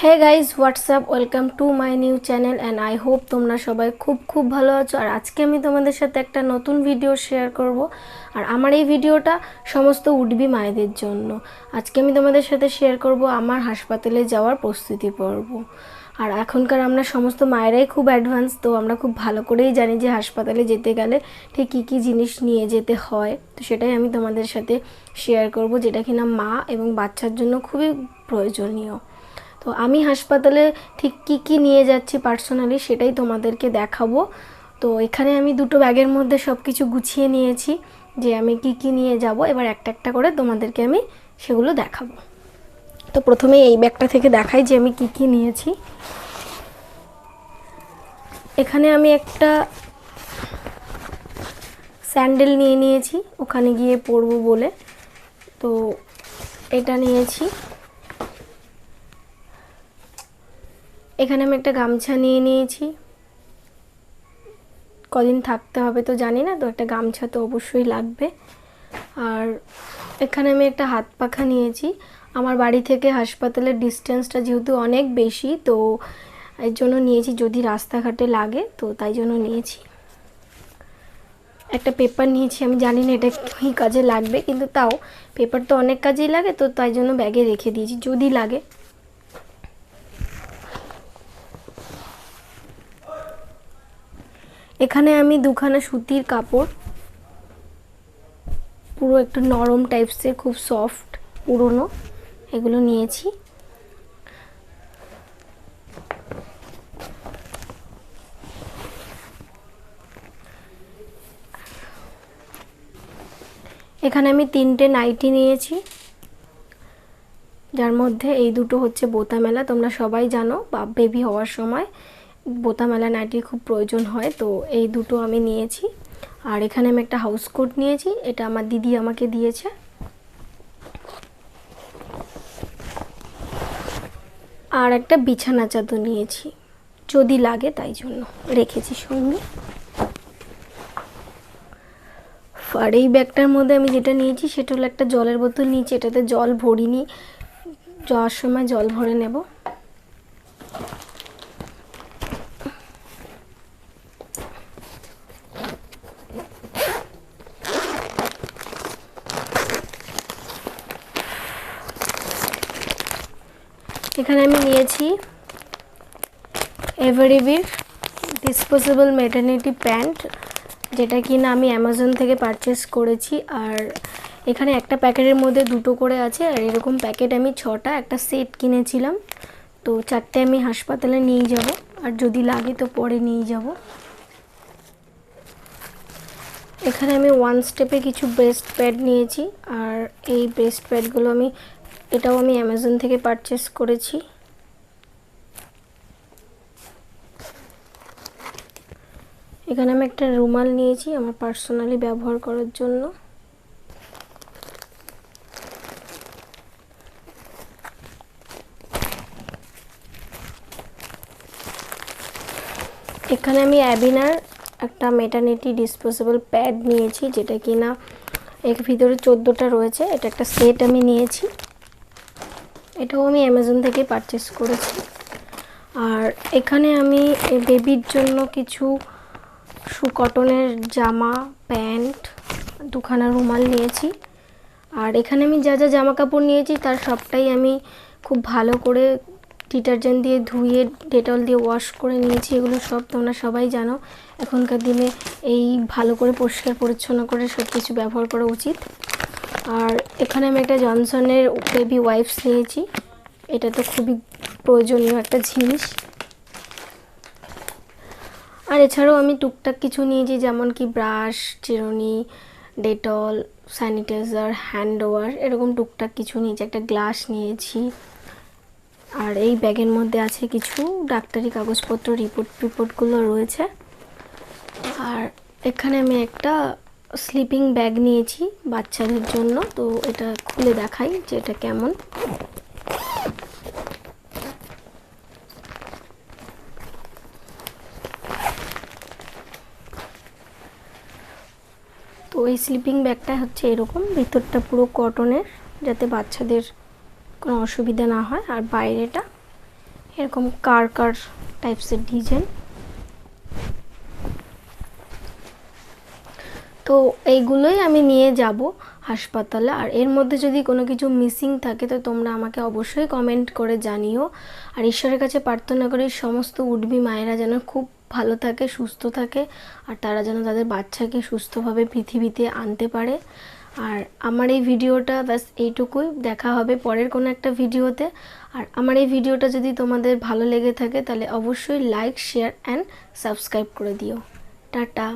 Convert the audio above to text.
Hey guys what's up welcome to my new channel and I hope তোমরা সবাই খুব ভালো আছো। আর আজকে আমি তোমাদের সাথে একটা নতুন ভিডিও শেয়ার করব। আর আমার এই ভিডিওটা সমস্ত উডবি মায়েদের জন্য। আজকে আমি তোমাদের সাথে শেয়ার করব আমার হাসপাতালে যাওয়ার প্রস্তুতি পর্ব। আর এখনকার আমরা সমস্ত মায়েরাই খুব অ্যাডভান্স, তো আমরা খুব ভালো করেই জানি যে হাসপাতালে যেতে গেলে ঠিক কী কী জিনিস নিয়ে যেতে হয়। তো সেটাই আমি তোমাদের সাথে শেয়ার করব, যেটা কিনা মা এবং বাচ্চার জন্য খুবই প্রয়োজনীয়। তো আমি হাসপাতালে ঠিক কী নিয়ে যাচ্ছি পার্সোনালি সেটাই তোমাদেরকে দেখাবো। তো এখানে আমি দুটো ব্যাগের মধ্যে সব কিছু গুছিয়ে নিয়েছি যে আমি কী নিয়ে যাব। এবার একটা একটা করে তোমাদেরকে আমি সেগুলো দেখাবো। তো প্রথমে এই ব্যাগটা থেকে দেখাই যে আমি কী নিয়েছি। এখানে আমি একটা স্যান্ডেল নিয়ে নিয়েছি ওখানে গিয়ে পরবো বলে, তো এটা নিয়েছি। এখানে আমি একটা গামছা নিয়ে নিয়েছি, কদিন থাকতে হবে তো জানি না, তো একটা গামছা তো অবশ্যই লাগবে। আর এখানে আমি একটা হাত পাখা নিয়েছি। আমার বাড়ি থেকে হাসপাতালের ডিস্টেন্সটা যেহেতু অনেক বেশি, তো এর জন্য নিয়েছি যদি রাস্তাঘাটে লাগে, তো তাই জন্য নিয়েছি। একটা পেপার নিয়েছি, আমি জানি না এটা কী কাজে লাগবে, কিন্তু তাও পেপার তো অনেক কাজেই লাগে, তো তাই জন্য ব্যাগে রেখে দিয়েছি যদি লাগে। এখানে আমি দুখানা সুতির কাপড়, পুরো একটু নরম টাইপসের, খুব সফট, পুরনো, এগুলো নিয়েছি। এখানে আমি 3টে নাইটি নিয়েছি, যার মধ্যে এই দুটো হচ্ছে বোতামেলা। তোমরা সবাই জানো বা বেবি হওয়ার সময় বোতামেলা নাইটির খুব প্রয়োজন হয়, তো এই দুটো আমি নিয়েছি। আর এখানে আমি একটা হাউস কোট নিয়েছি, এটা আমার দিদি আমাকে দিয়েছে। আর একটা বিছানা চাদর নিয়েছি যদি লাগে, তাই জন্য রেখেছি সঙ্গে। আর এই ব্যাগটার মধ্যে আমি যেটা নিয়েছি সেটা হলো একটা জলের বোতল নিয়েছি, এটাতে জল ভরিনি, যাওয়ার সময় জল ভরে নেব। এখানে আমি নিয়েছি এভারিবির ডিসপোজেবল ম্যাটারনিটি প্যান্ট, যেটা কিনা আমি অ্যামাজন থেকে পারচেস করেছি। আর এখানে একটা প্যাকেটের মধ্যে দুটো করে আছে, আর এরকম প্যাকেট আমি 6টা একটা সেট কিনেছিলাম, তো 4টে আমি হাসপাতালে নিয়ে যাব, আর যদি লাগে তো পরে নিয়ে যাব। এখানে আমি ওয়ান স্টেপে কিছু ব্রেস্ট প্যাড নিয়েছি, আর এই ব্রেস্ট প্যাডগুলো এটাও আমি অ্যামাজন থেকে পারচেস করেছি। এখানে আমি একটা রুমাল নিয়েছি আমার পার্সোনালি ব্যবহার করার জন্য। এখানে আমি অ্যাবিনার একটা ম্যাটারনিটি ডিসপোজেবল প্যাড নিয়েছি, যেটা কিনা এর ভিতরে 14টা রয়েছে, এটা একটা সেট আমি নিয়েছি, এটাও আমি অ্যামাজন থেকে পারচেস করেছি। আর এখানে আমি বেবির জন্য কিছু কটনের জামা, প্যান্ট, দুখানা রুমাল নিয়েছি। আর এখানে আমি যা যা জামা কাপড় নিয়েছি তার সবটাই আমি খুব ভালো করে ডিটারজেন্ট দিয়ে ধুয়ে ডেটল দিয়ে ওয়াশ করে নিয়েছি। এগুলো সব তোমরা সবাই জানো, এখনকার দিনে এই ভালো করে পরিষ্কার পরিচ্ছন্ন করে সব কিছু ব্যবহার করা উচিত। আর এখানে আমি একটা জনসনের বেবি ওয়াইপস নিয়েছি, এটা তো খুবই প্রয়োজনীয় একটা জিনিস। আর এছাড়াও আমি টুকটাক কিছু নিয়েছি, যেমন কি ব্রাশ, চিরুনি, ডেটল, স্যানিটাইজার, হ্যান্ড ওয়াশ, এরকম টুকটাক কিছু নিয়েছি। একটা গ্লাস নিয়েছি। আর এই ব্যাগের মধ্যে আছে কিছু ডাক্তারি কাগজপত্র, রিপোর্টগুলো রয়েছে। আর এখানে আমি একটা স্লিপিং ব্যাগ নিয়েছি বাচ্চাদের জন্য, তো এটা খুলে দেখাই যে এটা কেমন। তো এই স্লিপিং ব্যাগটা হচ্ছে এরকম, ভিতরটা পুরো কটনের, যাতে বাচ্চাদের কোনো অসুবিধা না হয়। আর বাইরেটা এরকম কার কার টাইপসের ডিজাইন। তো এইগুলোই আমি নিয়ে যাব হাসপাতালে। আর এর মধ্যে যদি কোনো কিছু মিসিং থাকে তো তোমরা আমাকে অবশ্যই কমেন্ট করে জানিও। আর ঈশ্বরের কাছে প্রার্থনা করি সমস্ত উডবি মায়েরা যেন খুব ভালো থাকে, সুস্থ থাকে, আর তারা যেন তাদের বাচ্চাকে সুস্থভাবে পৃথিবীতে আনতে পারে। আর আমার এই ভিডিওটা ব্যাস এইটুকুই, দেখা হবে পরের কোনো একটা ভিডিওতে। আর আমার এই ভিডিওটা যদি তোমাদের ভালো লেগে থাকে তাহলে অবশ্যই লাইক, শেয়ার অ্যান্ড সাবস্ক্রাইব করে দিও। টাটা।